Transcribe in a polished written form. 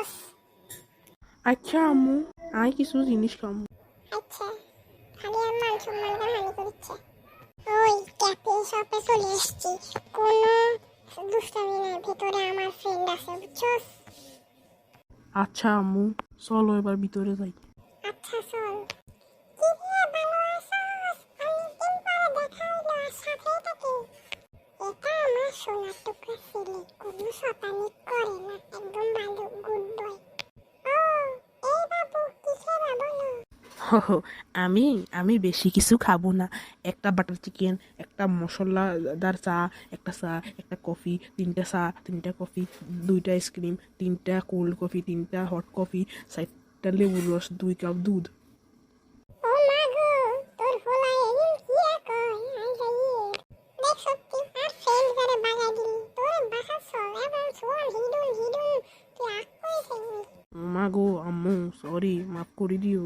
বুঝছস? আচ্ছা আম্মু, আমি কিছু জিনিস খামু। আচ্ছা, খালি আর মান সম্মান হানি করছে। ওই ক্যাফে শপে চলে এসছি, কোনো দুষ্টামি নাই, ভেতরে আমার ফ্রেন্ড আছে বুঝছস? আচ্ছা আম্মু, চলো এবার ভিতরে যাই। আচ্ছা চল। কি রে, ভালো আছস? অনেকদিন পরে দেখা হইলো, আর সাথেই থাকি। এটা আমার সোনার টুকরা ছেলে, কোনো শতানি করে না, একদম ভালো গুড বয়। ও, এই বাবু কি খেলা বলো? হো হো, আমি আমি বেশি কিছু খাবো না। একটা বাটার চিকেন, একটা মশলাদার চা, একটা কফি, তিনটা চা, তিনটা কফি, দুইটা আইসক্রিম, তিনটা কোল্ড কফি, তিনটা হট কফি, 4টা লেবুর রস, 2 কাপ দুধ। ও মা গো, তোর হোলাই এদিন কি আর কয়, আই যাইয়ে। দেখ সত্যি আর ফেল করে বাগাই দিলি, তোর বাসা চল, এবার চল হিডুন, তুই আগ করে থাকবি। মা গো আম্মু, সরি, মাফ করে দিও।